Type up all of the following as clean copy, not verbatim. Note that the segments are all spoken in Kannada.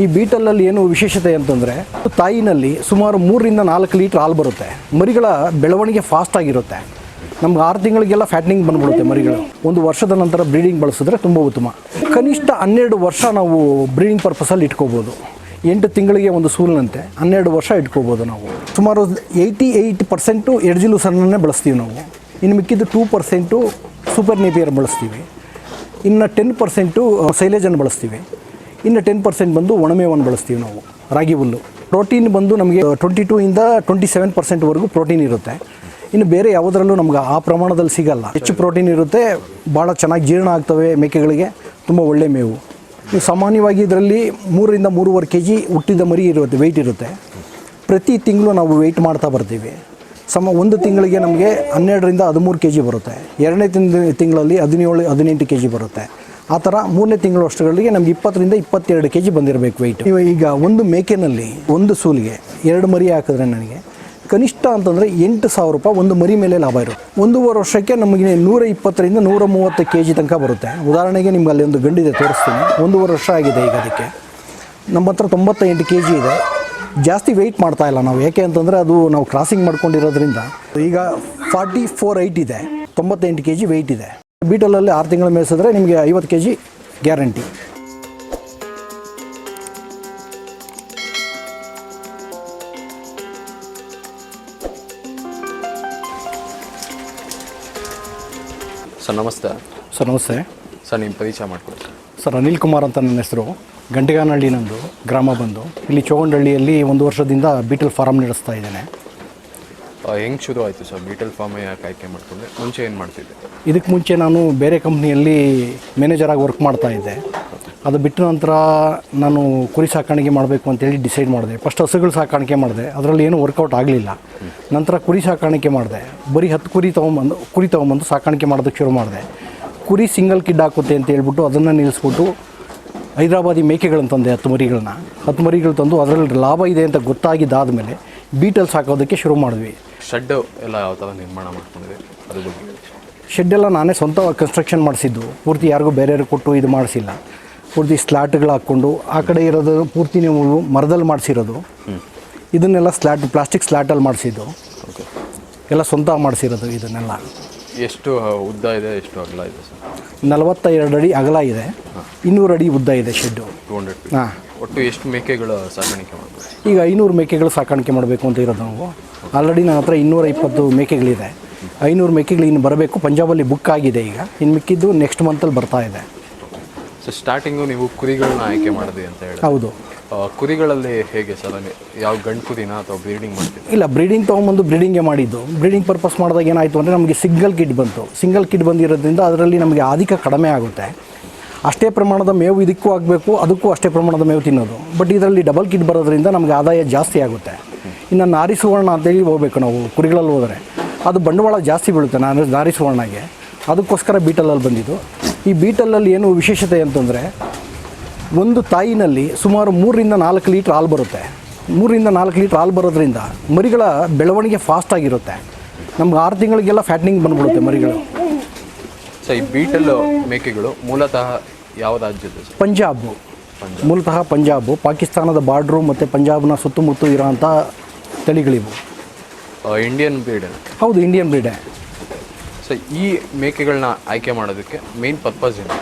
ಈ ಬೀಟಲಲ್ಲಿ ಏನು ವಿಶೇಷತೆ ಅಂತಂದರೆ ತಾಯಿನಲ್ಲಿ ಸುಮಾರು 3 ರಿಂದ 4 ಲೀಟರ್ ಹಾಲು ಬರುತ್ತೆ. ಮರಿಗಳ ಬೆಳವಣಿಗೆ ಫಾಸ್ಟ್ ಆಗಿರುತ್ತೆ. ನಮ್ಗೆ 6 ತಿಂಗಳಿಗೆಲ್ಲ ಫ್ಯಾಟ್ನಿಂಗ್ ಬಂದ್ಬಿಡುತ್ತೆ ಮರಿಗಳು. 1 ವರ್ಷದ ನಂತರ ಬ್ರೀಡಿಂಗ್ ಬಳಸಿದ್ರೆ ತುಂಬ ಉತ್ತಮ. ಕನಿಷ್ಠ 12 ವರ್ಷ ನಾವು ಬ್ರೀಡಿಂಗ್ ಪರ್ಪಸಲ್ಲಿ ಇಟ್ಕೋಬೋದು. 8 ತಿಂಗಳಿಗೆ ಒಂದು ಸೂಲಿನಂತೆ 12 ವರ್ಷ ಇಟ್ಕೋಬೋದು ನಾವು. ಸುಮಾರು 88% ಎಡ್ಜಿಲೂಸನ್ನೇ ಬಳಸ್ತೀವಿ ನಾವು. ಇನ್ನು ಮಿಕ್ಕಿದ್ದು 2% ಸೂಪರ್ ನೇಪಿಯರ್ ಬಳಸ್ತೀವಿ. ಇನ್ನು 10% ಸೈಲೇಜನ್ನು ಬಳಸ್ತೀವಿ. ಇನ್ನು 10% ಬಂದು ಒಣಮೇವನ್ನು ಬಳಸ್ತೀವಿ ನಾವು, ರಾಗಿ ಹುಲ್ಲು. ಪ್ರೋಟೀನ್ ಬಂದು ನಮಗೆ 22 ಇಂದ 27% ಪ್ರೋಟೀನ್ ಇರುತ್ತೆ. ಇನ್ನು ಬೇರೆ ಯಾವುದರಲ್ಲೂ ನಮ್ಗೆ ಆ ಪ್ರಮಾಣದಲ್ಲಿ ಸಿಗಲ್ಲ. ಹೆಚ್ಚು ಪ್ರೋಟೀನ್ ಇರುತ್ತೆ, ಭಾಳ ಚೆನ್ನಾಗಿ ಜೀರ್ಣ ಆಗ್ತವೆ ಮೇಕೆಗಳಿಗೆ, ತುಂಬ ಒಳ್ಳೆ ಮೇವು. ಸಾಮಾನ್ಯವಾಗಿ ಇದರಲ್ಲಿ 3 ರಿಂದ 3.5 kg ಹುಟ್ಟಿದ ಮರಿ ಇರುತ್ತೆ, ವೆಯ್ಟ್ ಇರುತ್ತೆ. ಪ್ರತಿ ತಿಂಗಳು ನಾವು ವೆಯ್ಟ್ ಮಾಡ್ತಾ ಬರ್ತೀವಿ. ಒಂದು ತಿಂಗಳಿಗೆ ನಮಗೆ 12 ರಿಂದ 13 kg ಬರುತ್ತೆ. 2ನೇ ತಿಂಗಳಲ್ಲಿ 17-18 kg ಬರುತ್ತೆ. ಆ ಥರ 3ನೇ ತಿಂಗಳು ಅಷ್ಟರಲ್ಲಿ ನಮ್ಗೆ 20 ರಿಂದ 22 kg ಬಂದಿರಬೇಕು ವೆಯ್ಟ್. ಈಗ ಒಂದು ಮೇಕೆನಲ್ಲಿ ಒಂದು ಸೂಲಿಗೆ 2 ಮರಿ ಹಾಕಿದ್ರೆ ನನಗೆ ಕನಿಷ್ಠ ಅಂತಂದರೆ 8,000 ರೂಪಾಯಿ ಒಂದು ಮರಿ ಮೇಲೆ ಲಾಭ ಇರುತ್ತೆ. 1.5 ವರ್ಷಕ್ಕೆ ನಮಗೆ 120 ರಿಂದ 130 kg ತನಕ ಬರುತ್ತೆ. ಉದಾಹರಣೆಗೆ ನಿಮ್ಗೆ ಅಲ್ಲಿ ಒಂದು ಗಂಡಿದೆ, ತೋರಿಸ್ತೀನಿ. 1.5 ವರ್ಷ ಆಗಿದೆ ಈಗ ಅದಕ್ಕೆ. ನಮ್ಮ ಹತ್ರ 98 kg ಇದೆ. ಜಾಸ್ತಿ ವೆಯ್ಟ್ ಮಾಡ್ತಾ ಇಲ್ಲ ನಾವು, ಯಾಕೆ ಅಂತಂದರೆ ಅದು ನಾವು ಕ್ರಾಸಿಂಗ್ ಮಾಡ್ಕೊಂಡಿರೋದ್ರಿಂದ. ಈಗ 44 ಹೈಟ್ ಇದೆ, 98 kg ವೆಯ್ಟ್ ಇದೆ. ಬೀಟಲಲ್ಲಿ 6 ತಿಂಗಳು ಮೇಯಿಸಿದ್ರೆ ನಿಮಗೆ 50 kg ಗ್ಯಾರಂಟಿ. ಸರ್ ನಮಸ್ತೆ. ಸರ್ ನಮಸ್ತೆ. ಸರ್ ನಿಮ್ಮ ಪರಿಚಯ ಮಾಡಿಕೊಡಿ. ಸರ್ ಅನಿಲ್ ಕುಮಾರ್ ಅಂತ ನನ್ನ ಹೆಸರು. ಗಂಟೆಗಾನಹಳ್ಳಿ ನಂದು ಗ್ರಾಮ ಬಂದು. ಇಲ್ಲಿ ಚೋಗಂಡಹಳ್ಳಿಯಲ್ಲಿ 1 ವರ್ಷದಿಂದ ಬೀಟಲ್ ಫಾರಮ್ ನಡೆಸ್ತಾ ಇದ್ದೇನೆ. ಹೆಂಗೆ ಶುರು ಆಯಿತು ಸರ್ ಬೀಟಲ್ ಫಾರ್ಮ್ ಯಾಕೆ ಆಯ್ಕೆ ಮಾಡಿಕೊಂಡೆ? ಮುಂಚೆ ಏನು ಮಾಡ್ತಿದ್ದೆ? ಇದಕ್ಕೆ ಮುಂಚೆ ನಾನು ಬೇರೆ ಕಂಪ್ನಿಯಲ್ಲಿ ಮ್ಯಾನೇಜರಾಗಿ ವರ್ಕ್ ಮಾಡ್ತಾ ಇದ್ದೆ. ಅದು ಬಿಟ್ಟ ನಂತರ ನಾನು ಕುರಿ ಸಾಕಾಣಿಕೆ ಮಾಡಬೇಕು ಅಂತೇಳಿ ಡಿಸೈಡ್ ಮಾಡಿದೆ. ಫಸ್ಟ್ ಹಸುಗಳು ಸಾಕಾಣಿಕೆ ಮಾಡಿದೆ, ಅದರಲ್ಲಿ ಏನೂ ವರ್ಕೌಟ್ ಆಗಲಿಲ್ಲ. ನಂತರ ಕುರಿ ಸಾಕಾಣಿಕೆ ಮಾಡಿದೆ. ಬರೀ 10 ಕುರಿ ತೊಗೊಂಬಂದು ಸಾಕಾಣಿಕೆ ಮಾಡೋದಕ್ಕೆ ಶುರು ಮಾಡಿದೆ. ಕುರಿ ಸಿಂಗಲ್ ಕಿಡ್ ಹಾಕುತ್ತೆ ಅಂತ ಹೇಳ್ಬಿಟ್ಟು ಅದನ್ನು ನಿಲ್ಲಿಸ್ಬಿಟ್ಟು ಹೈದ್ರಾಬಾದಿ ಮೇಕೆಗಳನ್ನು ತಂದೆ, 10 ಮರಿಗಳನ್ನ. 10 ಮರಿಗಳು ತಂದು ಅದರಲ್ಲಿ ಲಾಭ ಇದೆ ಅಂತ ಗೊತ್ತಾಗಿದ್ದಾದಮೇಲೆ ಬೀಟಲ್ ಸಾಕೋದಕ್ಕೆ ಶುರು ಮಾಡಿದ್ವಿ. ಶೆಡ್ಡು ಎಲ್ಲ ಯಾವ ಥರ ನಿರ್ಮಾಣ ಮಾಡ್ಕೊಂಡಿದೆ ಅದ್ರ ಬಗ್ಗೆ? ಶೆಡ್ಡೆಲ್ಲ ನಾನೇ ಸ್ವಂತ ಕನ್ಸ್ಟ್ರಕ್ಷನ್ ಮಾಡಿಸಿದ್ದು, ಪೂರ್ತಿ ಯಾರಿಗೂ ಬೇರೆಯವ್ರಿಗೆ ಕೊಟ್ಟು ಇದು ಮಾಡಿಸಿಲ್ಲ. ಪೂರ್ತಿ ಸ್ಲ್ಯಾಟ್ಗಳು ಹಾಕ್ಕೊಂಡು, ಆ ಕಡೆ ಇರೋದು ಪೂರ್ತಿ ನೀವು ಮರದಲ್ಲಿ ಮಾಡಿಸಿರೋದು, ಇದನ್ನೆಲ್ಲ ಪ್ಲಾಸ್ಟಿಕ್ ಸ್ಲ್ಯಾಟಲ್ಲಿ ಮಾಡಿಸಿದ್ದು, ಎಲ್ಲ ಸ್ವಂತ ಮಾಡಿಸಿರೋದು. ಇದನ್ನೆಲ್ಲ ಎಷ್ಟು ಉದ್ದ ಇದೆ, ಎಷ್ಟು ಅಗಲ ಇದೆ ಸರ್? 42 ಅಡಿ ಅಗಲ ಇದೆ, 200 ಅಡಿ ಉದ್ದ ಇದೆ ಶೆಡ್ಡು. 200. ಹಾಂ. ಒಟ್ಟು ಎಷ್ಟು ಮೇಕೆಗಳು ಸಾಕಾಣಿಕೆ ಮಾಡಬೇಕು? ಈಗ 500 ಮೇಕೆಗಳು ಸಾಕಾಣಿಕೆ ಮಾಡಬೇಕು ಅಂತ ಇರೋದು ನಾವು. ಆಲ್ರೆಡಿ ನನ್ನ ಹತ್ರ 220 ಮೇಕೆಗಳಿದೆ. 500 ಮೇಕೆಗಳು ಇನ್ನು ಬರಬೇಕು. ಪಂಜಾಬಲ್ಲಿ ಬುಕ್ ಆಗಿದೆ. ಈಗ ಇನ್ನು ಮಿಕ್ಕಿದ್ದು ನೆಕ್ಸ್ಟ್ ಮಂತಲ್ಲಿ ಬರ್ತಾ ಇದೆ. ಸೊ ಸ್ಟಾರ್ಟಿಂಗು ನೀವು ಕುರಿಗಳನ್ನ ಆಯ್ಕೆ ಮಾಡಿದೆ ಅಂತ ಹೇಳಿ? ಹೌದು. ಕುರಿಗಳಲ್ಲಿ ಹೇಗೆ ಸರ್, ಯಾವ ಗಂಡು ಕುರಿನ ಅಥವಾ ಬ್ರೀಡಿಂಗ್ ಮಾಡ್ತೀವಿ? ಇಲ್ಲ, ಬ್ರೀಡಿಂಗ್ ತೊಗೊಂಬಂದು ಬ್ರೀಡಿಂಗೇ ಮಾಡಿದ್ದು. ಬ್ರೀಡಿಂಗ್ ಪರ್ಪಸ್ ಮಾಡಿದಾಗ ಏನಾಯಿತು ಅಂದರೆ ನಮಗೆ ಸಿಂಗಲ್ ಕಿಡ್ ಬಂತು. ಸಿಂಗಲ್ ಕಿಡ್ ಬಂದಿರೋದ್ರಿಂದ ಅದರಲ್ಲಿ ನಮಗೆ ಆಧಿಕ ಕಡಿಮೆ ಆಗುತ್ತೆ. ಅಷ್ಟೇ ಪ್ರಮಾಣದ ಮೇವು ಇದಕ್ಕೂ ಆಗಬೇಕು, ಅದಕ್ಕೂ ಅಷ್ಟೇ ಪ್ರಮಾಣದ ಮೇವು ತಿನ್ನೋದು. ಬಟ್ ಇದರಲ್ಲಿ ಡಬಲ್ ಕಿಡ್ ಬರೋದ್ರಿಂದ ನಮಗೆ ಆದಾಯ ಜಾಸ್ತಿ ಆಗುತ್ತೆ. ಇನ್ನು ನಾರಿ ಸುವರ್ಣ ಅಂತೇಳಿ ಹೋಗಬೇಕು ನಾವು ಕುರಿಗಳಲ್ಲಿ ಹೋದರೆ, ಅದು ಬಂಡವಾಳ ಜಾಸ್ತಿ ಬೀಳುತ್ತೆ ನಾರಿ ಸುವರ್ಣಗೆ. ಅದಕ್ಕೋಸ್ಕರ ಬೀಟಲಲ್ಲಿ ಬಂದಿದ್ದು. ಈ ಬೀಟಲಲ್ಲಿ ಏನು ವಿಶೇಷತೆ ಅಂತಂದರೆ ಒಂದು ತಾಯಿನಲ್ಲಿ ಸುಮಾರು 3 ರಿಂದ 4 ಲೀಟ್ರ್ ಹಾಲು ಬರುತ್ತೆ. 3 ರಿಂದ 4 ಲೀಟ್ರ್ ಹಾಲು ಬರೋದ್ರಿಂದ ಮರಿಗಳ ಬೆಳವಣಿಗೆ ಫಾಸ್ಟ್ ಆಗಿರುತ್ತೆ. ನಮ್ಗೆ 6 ತಿಂಗಳಿಗೆಲ್ಲ ಫ್ಯಾಟ್ನಿಂಗ್ ಬಂದ್ಬಿಡುತ್ತೆ ಮರಿಗಳು. ಸೊ ಈ ಬೀಟಲ್ ಮೇಕೆಗಳು ಮೂಲತಃ ಯಾವ ರಾಜ್ಯದ? ಪಂಜಾಬ್. ಮೂಲತಃ ಪಂಜಾಬು, ಪಾಕಿಸ್ತಾನದ ಬಾರ್ಡ್ರು ಮತ್ತು ಪಂಜಾಬ್ನ ಸುತ್ತಮುತ್ತ ಇರೋಂಥ ತಳಿಗಳಿವು. Indian breed? ಹೌದು, ಇಂಡಿಯನ್ ಬ್ರೀಡೇ. ಸೊ ಈ ಮೇಕೆಗಳನ್ನ ಆಯ್ಕೆ ಮಾಡೋದಕ್ಕೆ ಮೇನ್ ಪರ್ಪಸ್ ಏನು?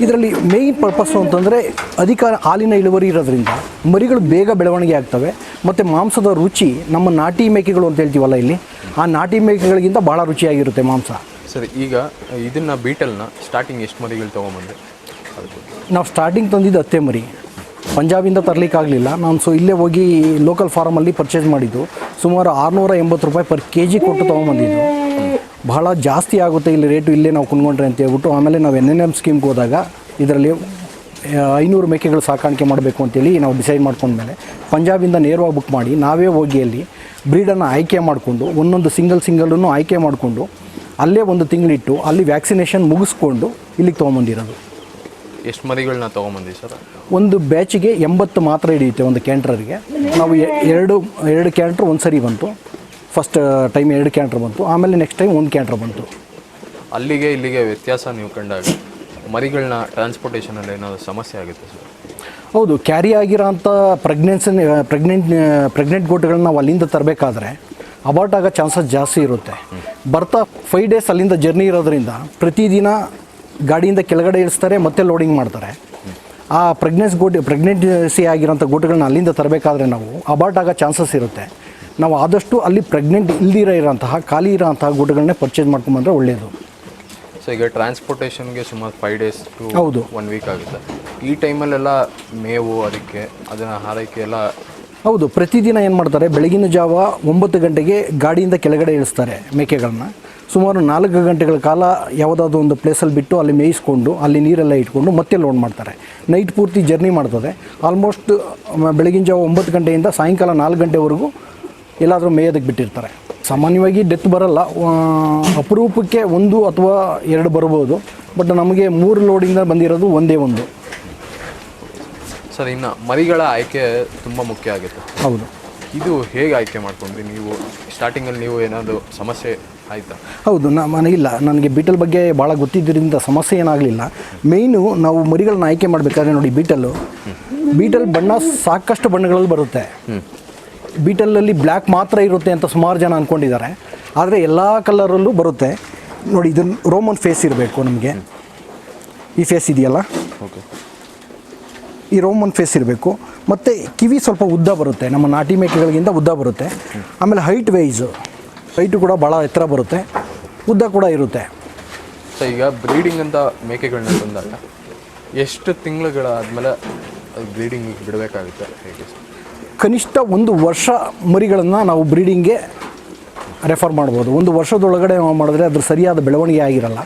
ಇದರಲ್ಲಿ ಮೇಯ್ನ್ ಪರ್ಪಸ್ಸು ಅಂತಂದರೆ ಅಧಿಕ ಹಾಲಿನ ಇಳುವರಿ ಇರೋದ್ರಿಂದ ಮರಿಗಳು ಬೇಗ ಬೆಳವಣಿಗೆ ಆಗ್ತವೆ. ಮತ್ತು ಮಾಂಸದ ರುಚಿ ನಮ್ಮ ನಾಟಿ ಮೇಕೆಗಳು ಅಂತ ಹೇಳ್ತೀವಲ್ಲ ಇಲ್ಲಿ, ಆ ನಾಟಿ ಮೇಕೆಗಳಿಗಿಂತ ಭಾಳ ರುಚಿಯಾಗಿರುತ್ತೆ ಮಾಂಸ. ಸರಿ, ಈಗ ಇದನ್ನು ಬೀಟಲ್ನ ಸ್ಟಾರ್ಟಿಂಗ್ ಎಷ್ಟು ಮರಿಗಳು ತೊಗೊಂಬಂದೆ? ನಾವು ಸ್ಟಾರ್ಟಿಂಗ್ ತಂದಿದ್ದು 10 ಮರಿ. ಪಂಜಾಬಿಂದ ತರಲಿಕ್ಕಾಗಲಿಲ್ಲ. ನಾನು ಇಲ್ಲೇ ಹೋಗಿ ಲೋಕಲ್ ಫಾರಮಲ್ಲಿ ಪರ್ಚೇಸ್ ಮಾಡಿದ್ದು. ಸುಮಾರು 680 ರೂಪಾಯಿ ಪರ್ kg ಕೊಟ್ಟು ತೊಗೊಂಬಂದಿದ್ದು. ಬಹಳ ಜಾಸ್ತಿ ಆಗುತ್ತೆ ಇಲ್ಲಿ ರೇಟು, ಇಲ್ಲೇ ನಾವು ಕುಣ್ಕೊಂಡ್ರೆ ಅಂತ ಹೇಳ್ಬಿಟ್ಟು ಆಮೇಲೆ ನಾವು NNM ಸ್ಕೀಮ್ಗೆ ಹೋದಾಗ ಇದರಲ್ಲಿ 500 ಮೇಕೆಗಳು ಸಾಕಾಣಿಕೆ ಮಾಡಬೇಕು ಅಂತೇಳಿ ನಾವು ಡಿಸೈಡ್ ಮಾಡ್ಕೊಂಡ್ಮೇಲೆ ಪಂಜಾಬಿಂದ ನೇರವಾಗಿ ಬುಕ್ ಮಾಡಿ ನಾವೇ ಹೋಗಿ ಅಲ್ಲಿ ಬ್ರೀಡನ್ನು ಆಯ್ಕೆ ಮಾಡಿಕೊಂಡು ಒಂದೊಂದು ಸಿಂಗಲನ್ನು ಆಯ್ಕೆ ಮಾಡಿಕೊಂಡು ಅಲ್ಲೇ 1 ತಿಂಗಳಿಟ್ಟು ಅಲ್ಲಿ ವ್ಯಾಕ್ಸಿನೇಷನ್ ಮುಗಿಸ್ಕೊಂಡು ಇಲ್ಲಿಗೆ ತೊಗೊಂಬಂದಿರೋದು. ಎಷ್ಟು ಮರಿಗಳನ್ನ ತೊಗೊಂಬಂದಿ ಸರ್? ಒಂದು ಬ್ಯಾಚಿಗೆ 80 ಮಾತ್ರ ಹಿಡಿಯುತ್ತೆ ಒಂದು ಕ್ಯಾಂಟ್ರಿಗೆ. ನಾವು ಎರಡು ಕ್ಯಾಂಟ್ರ್ ಒಂದು ಸರಿ ಬಂತು. ಫಸ್ಟ್ ಟೈಮ್ 2 ಕ್ಯಾಂಟ್ರ್ ಬಂತು, ಆಮೇಲೆ ನೆಕ್ಸ್ಟ್ ಟೈಮ್ 1 ಕ್ಯಾಂಟ್ರ್ ಬಂತು. ಅಲ್ಲಿಗೆ ಇಲ್ಲಿಗೆ ವ್ಯತ್ಯಾಸ ನೀವು ಕಂಡಾಗ ಮರಿಗಳನ್ನ ಟ್ರಾನ್ಸ್ಪೋರ್ಟೇಷನಲ್ಲಿ ಏನಾದರೂ ಸಮಸ್ಯೆ ಆಗುತ್ತೆ ಸರ್? ಹೌದು, ಕ್ಯಾರಿ ಆಗಿರೋಂಥ ಪ್ರೆಗ್ನೆಂಟ್ ಗೋಟುಗಳನ್ನ ನಾವು ಅಲ್ಲಿಂದ ತರಬೇಕಾದ್ರೆ ಅಬಾರ್ಟ್ ಆಗೋ ಚಾನ್ಸಸ್ ಜಾಸ್ತಿ ಇರುತ್ತೆ. ಬರ್ತಾ 5 ಡೇಸ್ ಅಲ್ಲಿಂದ ಜರ್ನಿ ಇರೋದ್ರಿಂದ ಪ್ರತಿದಿನ ಗಾಡಿಯಿಂದ ಕೆಳಗಡೆ ಇಳಿಸ್ತಾರೆ, ಮತ್ತೆ ಲೋಡಿಂಗ್ ಮಾಡ್ತಾರೆ. ಆ ಪ್ರೆಗ್ನೆನ್ಸಿ ಆಗಿರೋಂಥ ಗೋಟುಗಳನ್ನ ಅಲ್ಲಿಂದ ತರಬೇಕಾದ್ರೆ ನಾವು ಅಬಾರ್ಟ್ ಆಗೋ ಚಾನ್ಸಸ್ ಇರುತ್ತೆ. ನಾವು ಆದಷ್ಟು ಅಲ್ಲಿ ಪ್ರೆಗ್ನೆಂಟ್ ಇರೋಂತಹ ಖಾಲಿ ಇರೋಂತಹ ಗೋಟುಗಳನ್ನೇ ಪರ್ಚೇಸ್ ಮಾಡ್ಕೊಂಬಂದ್ರೆ ಒಳ್ಳೆಯದು. ಸೊ ಈಗ ಟ್ರಾನ್ಸ್ಪೋರ್ಟೇಷನ್ಗೆ ಸುಮಾರು 5 ಡೇಸ್ ಟು ಹೌದು 1 ವೀಕ್ ಆಗುತ್ತೆ. ಈ ಟೈಮಲ್ಲೆಲ್ಲ ಮೇವು ಅದಕ್ಕೆ ಅದನ್ನು ಹಾರೈಕೆ ಎಲ್ಲ ಹೌದು. ಪ್ರತಿದಿನ ಏನು ಮಾಡ್ತಾರೆ, ಬೆಳಗಿನ ಜಾವ 9 ಗಂಟೆಗೆ ಗಾಡಿಯಿಂದ ಕೆಳಗಡೆ ಇಳಿಸ್ತಾರೆ ಮೇಕೆಗಳನ್ನ. ಸುಮಾರು 4 ಗಂಟೆಗಳ ಕಾಲ ಯಾವುದಾದ್ರೂ ಒಂದು ಪ್ಲೇಸಲ್ಲಿ ಬಿಟ್ಟು ಅಲ್ಲಿ ಮೇಯಿಸ್ಕೊಂಡು ಅಲ್ಲಿ ನೀರೆಲ್ಲ ಇಟ್ಕೊಂಡು ಮತ್ತೆ ಲೋಡ್ ಮಾಡ್ತಾರೆ. ನೈಟ್ ಪೂರ್ತಿ ಜರ್ನಿ ಮಾಡ್ತದೆ. ಆಲ್ಮೋಸ್ಟ್ ಬೆಳಗಿನ ಜಾವ 9 ಗಂಟೆಯಿಂದ ಸಾಯಂಕಾಲ 4 ಗಂಟೆವರೆಗೂ ಎಲ್ಲಾದರೂ ಮೇಯೋದಕ್ಕೆ ಬಿಟ್ಟಿರ್ತಾರೆ. ಸಾಮಾನ್ಯವಾಗಿ ಡೆತ್ ಬರಲ್ಲ, ಅಪರೂಪಕ್ಕೆ 1 ಅಥವಾ 2 ಬರ್ಬೋದು. ಬಟ್ ನಮಗೆ 3 ಲೋಡಿಂದ ಬಂದಿರೋದು ಒಂದೇ ಒಂದು. ಸರ್, ಇನ್ನು ಮರಿಗಳ ಆಯ್ಕೆ ತುಂಬ ಮುಖ್ಯ ಆಗುತ್ತೆ. ಹೌದು. ಇದು ಹೇಗೆ ಆಯ್ಕೆ ಮಾಡ್ಕೊಂಡ್ರಿ ನೀವು? ಸ್ಟಾರ್ಟಿಂಗಲ್ಲಿ ನೀವು ಏನಾದರೂ ಸಮಸ್ಯೆ ಆಯಿತಾ? ಹೌದು, ಇಲ್ಲ, ನನಗೆ ಬೀಟಲ್ ಬಗ್ಗೆ ಭಾಳ ಗೊತ್ತಿದ್ದರಿಂದ ಸಮಸ್ಯೆ ಏನಾಗಲಿಲ್ಲ. ಮೇಯ್ನು ನಾವು ಮರಿಗಳನ್ನ ಆಯ್ಕೆ ಮಾಡಬೇಕಾದ್ರೆ ನೋಡಿ, ಬೀಟಲ್ ಬಣ್ಣ ಸಾಕಷ್ಟು ಬಣ್ಣಗಳಲ್ಲಿ ಬರುತ್ತೆ. ಬೀಟಲಲ್ಲಿ ಬ್ಲ್ಯಾಕ್ ಮಾತ್ರ ಇರುತ್ತೆ ಅಂತ ಸುಮಾರು ಜನ ಅಂದ್ಕೊಂಡಿದ್ದಾರೆ. ಆದರೆ ಎಲ್ಲ ಕಲರಲ್ಲೂ ಬರುತ್ತೆ. ನೋಡಿ, ಇದನ್ನು ರೋಮನ್ ಫೇಸ್ ಇರಬೇಕು ನಮಗೆ. ಈ ಫೇಸ್ ಇದೆಯಲ್ಲ, ಓಕೆ, ಈ ರೋಮನ್ ಫೇಸ್ ಇರಬೇಕು. ಮತ್ತು ಕಿವಿ ಸ್ವಲ್ಪ ಉದ್ದ ಬರುತ್ತೆ, ನಮ್ಮ ನಾಟಿ ಮೇಕೆಗಳಿಗಿಂತ ಉದ್ದ ಬರುತ್ತೆ. ಆಮೇಲೆ ಹೈಟು ಕೂಡ ಭಾಳ ಎತ್ತರ ಬರುತ್ತೆ, ಉದ್ದ ಕೂಡ ಇರುತ್ತೆ. ಸೊ ಈಗ ಬ್ರೀಡಿಂಗ್ ಅಂತ ಮೇಕೆಗಳನ್ನ ತಂದಾಗ ಎಷ್ಟು ತಿಂಗಳುಗಳಾದಮೇಲೆ ಅದು ಬ್ರೀಡಿಂಗ್ ಬಿಡಬೇಕಾಗುತ್ತೆ? ಹೇಗೆ? ಕನಿಷ್ಠ 1 ವರ್ಷ ಮರಿಗಳನ್ನು ನಾವು ಬ್ರೀಡಿಂಗ್ಗೆ ರೆಫರ್ ಮಾಡ್ಬೋದು. 1 ವರ್ಷದೊಳಗಡೆ ನಾವು ಮಾಡಿದ್ರೆ ಅದ್ರ ಸರಿಯಾದ ಬೆಳವಣಿಗೆ ಆಗಿರಲ್ಲ.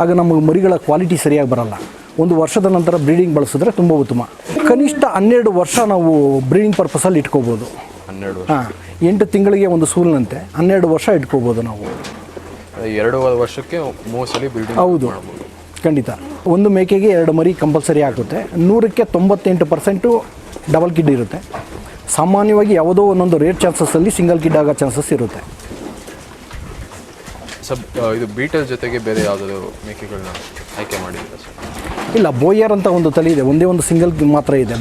ಆಗ ನಮಗೆ ಮರಿಗಳ ಕ್ವಾಲಿಟಿ ಸರಿಯಾಗಿ ಬರಲ್ಲ. 1 ವರ್ಷದ ನಂತರ ಬ್ರೀಡಿಂಗ್ ಬಳಸಿದ್ರೆ ತುಂಬ ಉತ್ತಮ. ಕನಿಷ್ಠ 12 ವರ್ಷ ನಾವು ಬ್ರೀಡಿಂಗ್ ಪರ್ಪಸಲ್ಲಿ ಇಟ್ಕೋಬೋದು. 12 ವರ್ಷ? ಹಾಂ, 8 ತಿಂಗಳಿಗೆ ಒಂದು ಸೂಲಿನಂತೆ 12 ವರ್ಷ ಇಟ್ಕೋಬೋದು ನಾವು. 2 ವರ್ಷಕ್ಕೆ 3 ಸಲ ಬ್ರೀಡಿಂಗ್? ಹೌದು, ಖಂಡಿತ. ಒಂದು ಮೇಕೆಗೆ 2 ಮರಿ ಕಂಪಲ್ಸರಿ ಆಗುತ್ತೆ. 100ಕ್ಕೆ 98% ಡಬಲ್ ಕಿಡ್ ಇರುತ್ತೆ. ಸಾಮಾನ್ಯವಾಗಿ ಯಾವುದೋ ಒಂದೊಂದು ರೇರ್ ಚಾನ್ಸಸ್ಸಲ್ಲಿ ಸಿಂಗಲ್ ಕಿಡ್ ಆಗೋ ಚಾನ್ಸಸ್ ಇರುತ್ತೆ. ಇದು ಬೀಟಲ್ ಜೊತೆಗೆ ಬೇರೆ ಯಾವುದಾದ್ರು ಮೇಕೆಗಳನ್ನ ಆಯ್ಕೆ ಮಾಡಿದ್ದೀರಾ ಸರ್? ಇಲ್ಲ, ಬೋಯರ್ ಅಂತ ಒಂದು ತಳಿ ಇದೆ. ಒಂದೇ ಒಂದು ಸಿಂಗಲ್ ಮಾತ್ರ ಇದೆ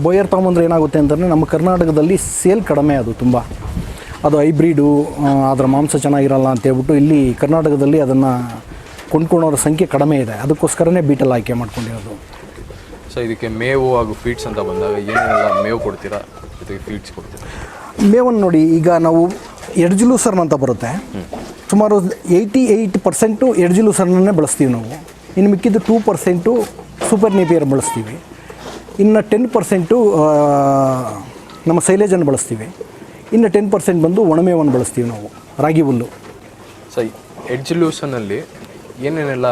ಬೋಯರ್ ತೊಗೊಂಬಂದ್ರೆ ಏನಾಗುತ್ತೆ ಅಂತಂದರೆ ನಮ್ಮ ಕರ್ನಾಟಕದಲ್ಲಿ ಸೇಲ್ ಕಡಿಮೆ. ಅದು ಹೈಬ್ರಿಡು, ಅದರ ಮಾಂಸ ಚೆನ್ನಾಗಿರಲ್ಲ ಅಂತೇಳ್ಬಿಟ್ಟು ಇಲ್ಲಿ ಕರ್ನಾಟಕದಲ್ಲಿ ಅದನ್ನು ಕೊಂಡ್ಕೊಳ್ಳೋರ ಸಂಖ್ಯೆ ಕಡಿಮೆ ಇದೆ. ಅದಕ್ಕೋಸ್ಕರನೇ ಬೀಟಲ್ ಆಯ್ಕೆ ಮಾಡ್ಕೊಂಡಿರೋದು. ಸೊ ಇದಕ್ಕೆ ಮೇವು ಹಾಗೂ ಫೀಡ್ಸ್ ಅಂತ ಬಂದಾಗ ಏನೆಲ್ಲ ಮೇವು ಕೊಡ್ತೀರಾ, ಜೊತೆಗೆ ಫೀಡ್ಸ್ ಕೊಡ್ತೀರಾ? ಮೇವನ್ನು ನೋಡಿ, ಈಗ ನಾವು ಎಡ್ಜುಲೂಸರ್ನ್ ಅಂತ ಬರುತ್ತೆ. ಸುಮಾರು 88% ಎಡ್ಜುಲೂಸರ್ನೇ ಬಳಸ್ತೀವಿ ನಾವು. ಇನ್ನು ಮಿಕ್ಕಿದ್ದು 2% ಸೂಪರ್ ನೇಪಿಯರ್ ಬಳಸ್ತೀವಿ. ಇನ್ನು 10% ನಮ್ಮ ಸೈಲೇಜನ್ನು ಬಳಸ್ತೀವಿ. ಇನ್ನು 10% ಬಂದು ಒಣಮೇವನ್ನು ಬಳಸ್ತೀವಿ ನಾವು, ರಾಗಿ ಹುಲ್ಲು. ಸೊ ಎಡ್ಜುಲೂಸನಲ್ಲಿ ಏನೇನೆಲ್ಲ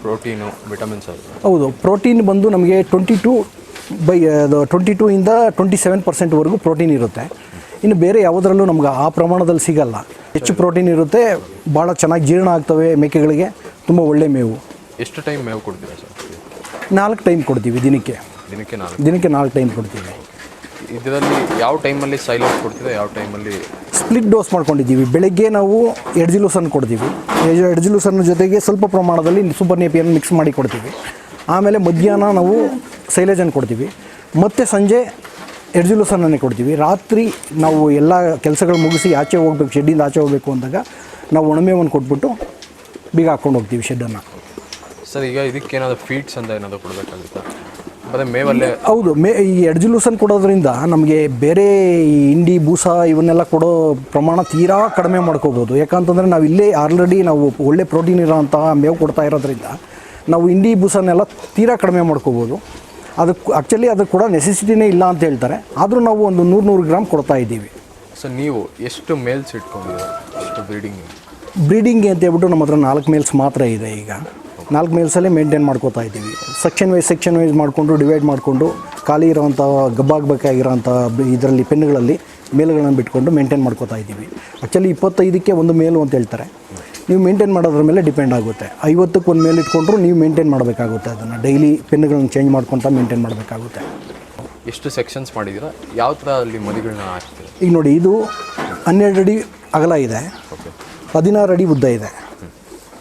ಪ್ರೋಟೀನು, ವಿಟಮಿನ್ಸ್? ಹೌದು, ಪ್ರೋಟೀನ್ ಬಂದು ನಮಗೆ 22 ಇಂದ 27% ಪ್ರೋಟೀನ್ ಇರುತ್ತೆ. ಇನ್ನು ಬೇರೆ ಯಾವುದರಲ್ಲೂ ನಮ್ಗೆ ಆ ಪ್ರಮಾಣದಲ್ಲಿ ಸಿಗಲ್ಲ. ಹೆಚ್ಚು ಪ್ರೋಟೀನ್ ಇರುತ್ತೆ, ಭಾಳ ಚೆನ್ನಾಗಿ ಜೀರ್ಣ ಆಗ್ತವೆ ಮೇಕೆಗಳಿಗೆ. ತುಂಬ ಒಳ್ಳೆ ಮೇವು. ಎಷ್ಟು ಟೈಮ್ ಮೇವು ಕೊಡ್ತೀರಾ ಸರ್? 4 ಟೈಮ್ ಕೊಡ್ತೀವಿ ದಿನಕ್ಕೆ 4 ಟೈಮ್ ಕೊಡ್ತೀವಿ. ಇದರಲ್ಲಿ ಯಾವ ಟೈಮಲ್ಲಿ ಸೈಲೇಜ್ ಕೊಡ್ತೀರಾ, ಯಾವ ಟೈಮಲ್ಲಿ? ಸ್ಪ್ಲಿಟ್ ಡೋಸ್ ಮಾಡ್ಕೊಂಡಿದ್ದೀವಿ. ಬೆಳಗ್ಗೆ ನಾವು ಎಡ್ಜುಲೂಸನ್ ಕೊಡ್ತೀವಿ. ಎಡ್ಜುಲೂಸನ್ ಜೊತೆಗೆ ಸ್ವಲ್ಪ ಪ್ರಮಾಣದಲ್ಲಿ ಸೂಪರ್ ನೇಪಿಯನ್ನು ಮಿಕ್ಸ್ ಮಾಡಿ ಕೊಡ್ತೀವಿ. ಆಮೇಲೆ ಮಧ್ಯಾಹ್ನ ನಾವು ಸೈಲೇಜನ್ನು ಕೊಡ್ತೀವಿ. ಮತ್ತು ಸಂಜೆ ಎಡ್ಜುಲೂಸನ್ನೇ ಕೊಡ್ತೀವಿ. ರಾತ್ರಿ ನಾವು ಎಲ್ಲ ಕೆಲಸಗಳು ಮುಗಿಸಿ ಆಚೆ ಹೋಗ್ಬೇಕು, ಶೆಡ್ಡಿಂದ ಆಚೆ ಹೋಗಬೇಕು ಅಂದಾಗ ನಾವು ಒಣಮೇವನ್ನು ಕೊಟ್ಬಿಟ್ಟು ಬೀಗ ಹಾಕ್ಕೊಂಡು ಹೋಗ್ತೀವಿ ಶೆಡ್ಡನ್ನು. ಸರ್, ಈಗ ಇದಕ್ಕೇನಾದರೂ ಫೀಡ್ಸ್ ಅಂತ ಏನಾದರೂ ಕೊಡಬೇಕಾಗುತ್ತಾ, ಬರೀ ಮೇವಲ್ಲೇ? ಹೌದು, ಈ ಎಡ್ಜುಲೂಸನ್ ಕೊಡೋದ್ರಿಂದ ನಮಗೆ ಬೇರೆ ಈ ಹಿಂಡಿ, ಬೂಸ ಇವನ್ನೆಲ್ಲ ಕೊಡೋ ಪ್ರಮಾಣ ತೀರಾ ಕಡಿಮೆ ಮಾಡ್ಕೋಬೋದು. ಯಾಕಂತಂದರೆ ನಾವು ಇಲ್ಲೇ ಆಲ್ರೆಡಿ ನಾವು ಒಳ್ಳೆ ಪ್ರೋಟೀನ್ ಇರೋಂತಹ ಮೇವು ಕೊಡ್ತಾ ಇರೋದ್ರಿಂದ ನಾವು ಹಿಂಡಿ, ಬೂಸನ್ನೆಲ್ಲ ತೀರಾ ಕಡಿಮೆ ಮಾಡ್ಕೋಬೋದು. ಅದಕ್ಕೆ ಕೂಡ ನೆಸೆಸಿಟಿನೇ ಇಲ್ಲ ಅಂತ ಹೇಳ್ತಾರೆ. ಆದರೂ ನಾವು ಒಂದು 100 ಗ್ರಾಮ್ ಕೊಡ್ತಾ ಇದ್ದೀವಿ. ಸೊ ನೀವು ಎಷ್ಟು ಮೇಲ್ಸ್ ಇಟ್ಕೊಂಡಿದ್ದೀರಾ, ಎಷ್ಟು ಬ್ರೀಡಿಂಗ್ಗೆ ಅಂತ ಹೇಳ್ಬಿಟ್ಟು ನಮ್ಮ ಹತ್ರ 4 ಮೇಲ್ಸ್ ಮಾತ್ರ ಇದೆ. ಈಗ 4 ಮೇಲ್ಸಲ್ಲೇ ಮೇಂಟೈನ್ ಮಾಡ್ಕೋತಾ ಇದ್ದೀವಿ. ಸೆಕ್ಷನ್ ವೈಸ್ ಮಾಡಿಕೊಂಡು ಡಿವೈಡ್ ಮಾಡಿಕೊಂಡು ಖಾಲಿ ಇರೋವಂಥ ಗಬ್ಬಾಗಬೇಕಾಗಿರೋಂಥ ಇದರಲ್ಲಿ ಪೆನ್ನುಗಳಲ್ಲಿ ಮೇಲ್ಗಳನ್ನು ಬಿಟ್ಕೊಂಡು ಮೇಂಟೈನ್ ಮಾಡ್ಕೋತಾ ಇದ್ದೀವಿ. ಆ್ಯಕ್ಚುಲಿ 25ಕ್ಕೆ ಒಂದು ಮೇಲು ಅಂತ ಹೇಳ್ತಾರೆ. ನೀವು ಮೇಂಟೈನ್ ಮಾಡೋದ್ರ ಮೇಲೆ ಡಿಪೆಂಡ್ ಆಗುತ್ತೆ. 50ಕ್ಕೆ ಒಂದು ಮೇಲೆ ಇಟ್ಕೊಂಡ್ರು ನೀವು ಮೇಂಟೈನ್ ಮಾಡಬೇಕಾಗುತ್ತೆ. ಅದನ್ನು ಡೈಲಿ ಪೆನ್ನುಗಳನ್ನು ಚೇಂಜ್ ಮಾಡ್ಕೊತಾ ಮೇಂಟೈನ್ ಮಾಡಬೇಕಾಗುತ್ತೆ. ಎಷ್ಟು ಸೆಕ್ಷನ್ಸ್ ಮಾಡಿದ್ದೀರಾ, ಯಾವ ಥರ ಅಲ್ಲಿ ಮರಿಗಳನ್ನ ಹಾಕ್ತೀರಾ? ಈಗ ನೋಡಿ, ಇದು 12 ಅಡಿ ಅಗಲ ಇದೆ, 16 ಅಡಿ ಉದ್ದ ಇದೆ.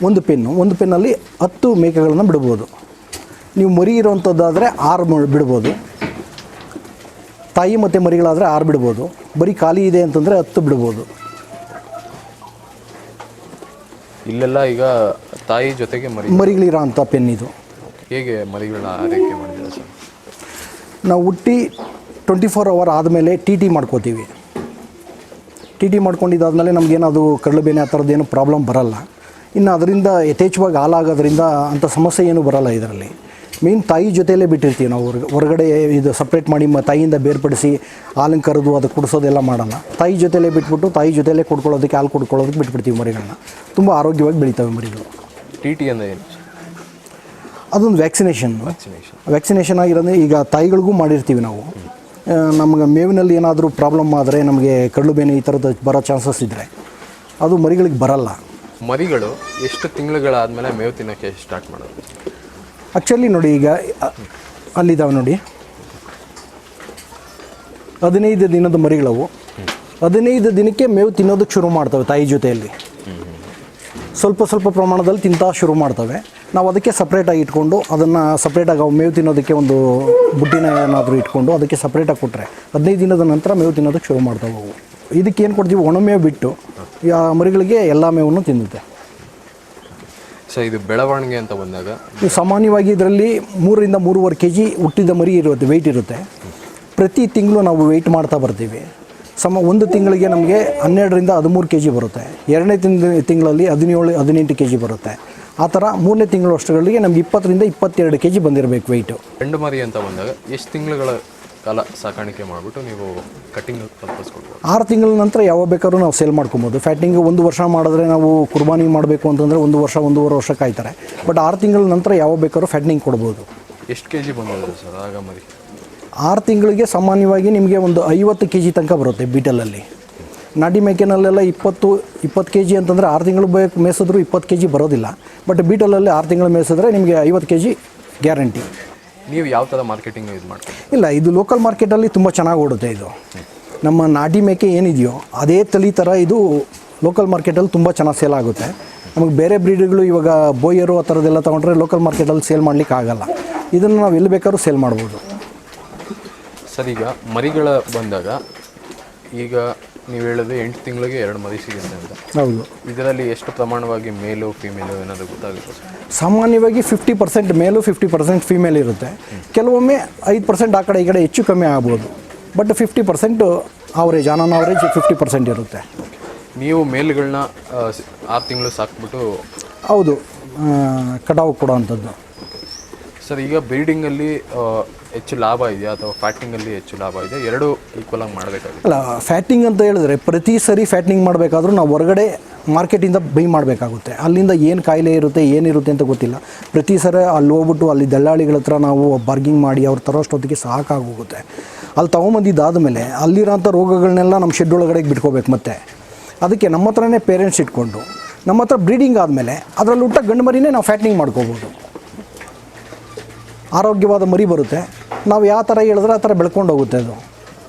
ಒಂದು ಪೆನ್ನಲ್ಲಿ 10 ಮೇಕೆಗಳನ್ನು ಬಿಡ್ಬೋದು. ನೀವು ಮರಿ ಇರೋವಂಥದ್ದಾದರೆ 6 ಬಿಡ್ಬೋದು. ತಾಯಿ ಮತ್ತು ಮರಿಗಳಾದರೆ 6 ಬಿಡ್ಬೋದು, ಬರೀ ಖಾಲಿ ಇದೆ ಅಂತಂದರೆ 10 ಬಿಡ್ಬೋದು. ಇಲ್ಲೆಲ್ಲ ಈಗ ತಾಯಿ ಜೊತೆಗೆ ಮರಿಗಳಿರೋ ಅಂಥ ಪೆನ್ ಇದು. ಹೇಗೆ ಮರಿಗಳನ್ನ ಆರೈಕೆ ಮಾಡಿದ್ದೀರಾ ಸರ್? ನಾವು ಹುಟ್ಟಿ 24 ಅವರ್ ಆದಮೇಲೆ ಟಿ ಟಿ ಮಾಡ್ಕೋತೀವಿ. ಟಿ ಟಿ ಮಾಡ್ಕೊಂಡಿದ್ದಾದಮೇಲೆ ನಮಗೇನದು ಕರಳುಬೇನೆ ಆ ಥರದ್ದೇನು ಪ್ರಾಬ್ಲಮ್ ಬರಲ್ಲ. ಇನ್ನು ಅದರಿಂದ ಯಥೇಚ್ಛವಾಗಿ ಹಾಲಾಗೋದ್ರಿಂದ ಅಂಥ ಸಮಸ್ಯೆ ಏನೂ ಬರಲ್ಲ. ಇದರಲ್ಲಿ ಮೇನ್ ತಾಯಿ ಜೊತೆಯಲ್ಲೇ ಬಿಟ್ಟಿರ್ತೀವಿ ನಾವು. ಹೊರಗಡೆ ಇದು ಸಪ್ರೇಟ್ ಮಾಡಿ ತಾಯಿಯಿಂದ ಬೇರ್ಪಡಿಸಿ ಹಾಲನ್ನು ಕರೆದು ಅದು ಕುಡಿಸೋದೆಲ್ಲ ಮಾಡಲ್ಲ. ತಾಯಿ ಜೊತೆಯಲ್ಲೇ ಬಿಟ್ಬಿಟ್ಟು ತಾಯಿ ಜೊತೆಯಲ್ಲೇ ಕುಡ್ಕೊಳ್ಳೋದಕ್ಕೆ, ಹಾಲು ಕುಡ್ಕೊಳ್ಳೋದಕ್ಕೆ ಬಿಟ್ಬಿಡ್ತೀವಿ ಮರಿಗಳನ್ನ. ತುಂಬ ಆರೋಗ್ಯವಾಗಿ ಬೆಳಿತವೆ ಮರಿಗಳು. ಟಿ ಟಿ ಅಂದರೆ ಏನು? ಅದೊಂದು ವ್ಯಾಕ್ಸಿನೇಷನ್ ಆಗಿರೋದ್ರೆ ಈಗ ತಾಯಿಗಳಿಗೂ ಮಾಡಿರ್ತೀವಿ ನಾವು. ನಮಗೆ ಮೇವಿನಲ್ಲಿ ಏನಾದರೂ ಪ್ರಾಬ್ಲಮ್ ಆದರೆ, ನಮಗೆ ಕರಳುಬೇನೆ ಈ ಥರದ್ದು ಬರೋ ಚಾನ್ಸಸ್ ಇದ್ದರೆ ಅದು ಮರಿಗಳಿಗೆ ಬರಲ್ಲ. ಮರಿಗಳು ಎಷ್ಟು ತಿಂಗಳುಗಳಾದಮೇಲೆ ಮೇವು ತಿನ್ನೋಕ್ಕೆ ಸ್ಟಾರ್ಟ್ ಮಾಡೋದು? ಆ್ಯಕ್ಚುಲಿ ನೋಡಿ, ಈಗ ಅಲ್ಲಿದ್ದಾವೆ ನೋಡಿ, 15 ದಿನದ ಮರಿಗಳವು. 15 ದಿನಕ್ಕೆ ಮೇವು ತಿನ್ನೋದಕ್ಕೆ ಶುರು ಮಾಡ್ತವೆ ತಾಯಿ ಜೊತೆಯಲ್ಲಿ. ಸ್ವಲ್ಪ ಪ್ರಮಾಣದಲ್ಲಿ ತಿಂತಾ ಶುರು ಮಾಡ್ತವೆ. ನಾವು ಅದಕ್ಕೆ ಸಪ್ರೇಟಾಗಿ ಇಟ್ಕೊಂಡು ಅದನ್ನು ಸಪ್ರೇಟಾಗಿ ಅವು ಮೇವು ತಿನ್ನೋದಕ್ಕೆ ಒಂದು ಬುಟ್ಟಿನ ಏನಾದರೂ ಇಟ್ಕೊಂಡು ಅದಕ್ಕೆ ಸಪ್ರೇಟಾಗಿ ಕೊಟ್ಟರೆ 15 ದಿನದ ನಂತರ ಮೇವು ತಿನ್ನೋದಕ್ಕೆ ಶುರು ಮಾಡ್ತವೆ ಅವು. ಇದಕ್ಕೆ ಏನು ಕೊಡ್ತೀವಿ, ಒಣಮೇವು ಬಿಟ್ಟು ಮರಿಗಳಿಗೆ ಎಲ್ಲ ಮೇವನ್ನು ತಿನ್ನುತ್ತೆ. ಸೊ ಇದು ಬೆಳವಣಿಗೆ ಅಂತ ಬಂದಾಗ ಸಾಮಾನ್ಯವಾಗಿ ಇದರಲ್ಲಿ 3 ರಿಂದ 3.5 kg ಹುಟ್ಟಿದ ಮರಿ ಇರುತ್ತೆ, ವೆಯ್ಟ್ ಇರುತ್ತೆ. ಪ್ರತಿ ತಿಂಗಳು ನಾವು ವೆಯ್ಟ್ ಮಾಡ್ತಾ ಬರ್ತೀವಿ. ಒಂದು ತಿಂಗಳಿಗೆ ನಮಗೆ 12 ರಿಂದ 13 kg ಬರುತ್ತೆ. 2ನೇ ತಿಂಗಳಲ್ಲಿ 17-18 kg ಬರುತ್ತೆ. ಆ ಥರ 3ನೇ ತಿಂಗಳು ಅಷ್ಟರಲ್ಲಿ ನಮ್ಗೆ 20 ರಿಂದ 22 kg ಬಂದಿರಬೇಕು ವೆಯ್ಟು. ಗಂಡು ಮರಿ ಅಂತ ಬಂದಾಗ ಎಷ್ಟು ತಿಂಗಳುಗಳ ಕಾಲ ಸಾಕಾಣಿಕೆ ಮಾಡಿಬಿಟ್ಟು ನೀವು ಕಟ್ಟಿಂಗ್ ಪರ್ಪಸ್ ಕೊಡ್ಬೋದು? 6 ತಿಂಗಳ ನಂತರ ಯಾವಾಗ ಬೇಕಾದ್ರೂ ನಾವು ಸೇಲ್ ಮಾಡ್ಕೊಬೋದು. ಫ್ಯಾಟಿಂಗ್ 1 ವರ್ಷ ಮಾಡಿದ್ರೆ ನಾವು ಕುರ್ಬಾನಿ ಮಾಡಬೇಕು ಅಂತಂದರೆ 1 ವರ್ಷ 1.5 ವರ್ಷ ಕಾಯ್ತಾರೆ. ಬಟ್ 6 ತಿಂಗಳ ನಂತರ ಯಾವಾಗ ಬೇಕಾದ್ರೂ ಫ್ಯಾಟಿಂಗ್ ಕೊಡ್ಬೋದು. ಎಷ್ಟು kg ಬಂದಿದೆ ಸರ್ ಆಗ ಮರಿ? 6 ತಿಂಗಳಿಗೆ ಸಾಮಾನ್ಯವಾಗಿ ನಿಮಗೆ ಒಂದು 50 kg ತನಕ ಬರುತ್ತೆ ಬೀಟಲಲ್ಲಿ. ನಾಟಿ ಮೇಕೆನಲ್ಲೆಲ್ಲ 20 kg ಅಂತಂದರೆ 6 ತಿಂಗಳು ಮೇಯಿಸಿದ್ರು 20 kg ಬರೋದಿಲ್ಲ. ಬಟ್ ಬೀಟಲಲ್ಲಿ 6 ತಿಂಗಳು ಮೇಯಿಸಿದ್ರೆ ನಿಮಗೆ 50 kg ಗ್ಯಾರಂಟಿ. ನೀವು ಯಾವ ಥರ ಮಾರ್ಕೆಟಿಂಗ್ ಯೂಸ್ ಮಾಡ್ತೀವಿ? ಇಲ್ಲ, ಇದು ಲೋಕಲ್ ಮಾರ್ಕೆಟಲ್ಲಿ ತುಂಬ ಚೆನ್ನಾಗಿ ಓಡುತ್ತೆ. ಇದು ನಮ್ಮ ನಾಟಿ ಮೇಕೆ ಏನಿದೆಯೋ ಅದೇ ತಳಿ ಥರ ಇದು ಲೋಕಲ್ ಮಾರ್ಕೆಟಲ್ಲಿ ತುಂಬ ಚೆನ್ನಾಗಿ ಸೇಲ್ ಆಗುತ್ತೆ. ನಮಗೆ ಬೇರೆ ಬ್ರೀಡ್ಗಳು ಇವಾಗ ಬೋಯರು ಆ ಥರದ್ದೆಲ್ಲ ತೊಗೊಂಡ್ರೆ ಲೋಕಲ್ ಮಾರ್ಕೆಟಲ್ಲಿ ಸೇಲ್ ಮಾಡಲಿಕ್ಕೆ ಆಗಲ್ಲ. ಇದನ್ನು ನಾವು ಎಲ್ಲಿ ಬೇಕಾದ್ರೂ ಸೇಲ್ ಮಾಡ್ಬೋದು. ಸರ್, ಈಗ ಮರಿಗಳ ಬಂದಾಗ ಈಗ ನೀವು ಹೇಳೋದು 8 ತಿಂಗಳಿಗೆ 2 ಮರಿ ಸಿಗುತ್ತೆ ಅಂತ. ಹೌದು. ಇದರಲ್ಲಿ ಎಷ್ಟು ಪ್ರಮಾಣವಾಗಿ ಮೇಲು ಫೀಮೇಲು ಏನಾದರೂ ಗೊತ್ತಾಗುತ್ತೆ? ಸಾಮಾನ್ಯವಾಗಿ 50% ಮೇಲು 50% ಫೀಮೇಲ್ ಇರುತ್ತೆ. ಕೆಲವೊಮ್ಮೆ 5% ಆ ಕಡೆ ಈ ಕಡೆ ಹೆಚ್ಚು ಕಮ್ಮಿ ಆಗ್ಬೋದು. ಬಟ್ 50% ಆವರೇಜ್, ಆನ್ ಆವರೇಜ್ 50% ಇರುತ್ತೆ. ನೀವು ಮೇಲುಗಳನ್ನ 6 ತಿಂಗಳು ಸಾಕ್ಬಿಟ್ಟು? ಹೌದು, ಕಟಾವು ಕೊಡೋ ಅಂಥದ್ದು. ಸರ್, ಈಗ ಬ್ರೀಡಿಂಗಲ್ಲಿ ಹೆಚ್ಚು ಲಾಭ ಇದೆಯಾ ಅಥವಾ ಫ್ಯಾಟಿಂಗಲ್ಲಿ ಹೆಚ್ಚು ಲಾಭ ಇದೆ? ಎರಡೂ ಈಕ್ವಲಾಗಿ ಮಾಡಬೇಕಾಗುತ್ತೆ? ಅಲ್ಲ, ಫ್ಯಾಟಿಂಗ್ ಅಂತ ಹೇಳಿದ್ರೆ ಪ್ರತಿ ಸರಿ ಫ್ಯಾಟಿಂಗ್ ಮಾಡಬೇಕಾದ್ರೂ ನಾವು ಹೊರಗಡೆ ಮಾರ್ಕೆಟಿಂದ ಬೈ ಮಾಡಬೇಕಾಗುತ್ತೆ. ಅಲ್ಲಿಂದ ಏನು ಕಾಯಿಲೆ ಇರುತ್ತೆ ಏನಿರುತ್ತೆ ಅಂತ ಗೊತ್ತಿಲ್ಲ. ಪ್ರತಿ ಸರಿ ಅಲ್ಲಿ ಹೋಗ್ಬಿಟ್ಟು ಅಲ್ಲಿ ದಲ್ಲಾಳಿಗಳ ಹತ್ರ ನಾವು ಬಾರ್ಗಿಂಗ್ ಮಾಡಿ ಅವ್ರು ತರೋಷ್ಟೊತ್ತಿಗೆ ಸಾಕಾಗೋಗುತ್ತೆ. ಅಲ್ಲಿ ತೊಗೊಂಬಂದಿದ್ದಾದಮೇಲೆ ಅಲ್ಲಿರೋಂಥ ರೋಗಗಳನ್ನೆಲ್ಲ ನಮ್ಮ ಶೆಡ್ ಒಳಗಡೆ ಬಿಟ್ಕೋಬೇಕು. ಮತ್ತು ಅದಕ್ಕೆ ನಮ್ಮ ಹತ್ರನೇ ಪೇರೆಂಟ್ಸ್ ಇಟ್ಕೊಂಡು ನಮ್ಮ ಹತ್ರ ಬ್ರೀಡಿಂಗ್ ಆದಮೇಲೆ ಅದರಲ್ಲಿ ಹುಟ್ಟ ಗಂಡು ಮರಿನೇ ನಾವು ಫ್ಯಾಟಿಂಗ್ ಮಾಡ್ಕೋಬೋದು. ಆರೋಗ್ಯವಾದ ಮರಿ ಬರುತ್ತೆ. ನಾವು ಯಾವ ಥರ ಹೇಳಿದ್ರೆ ಆ ಥರ ಬೆಳ್ಕೊಂಡು ಹೋಗುತ್ತೆ ಅದು.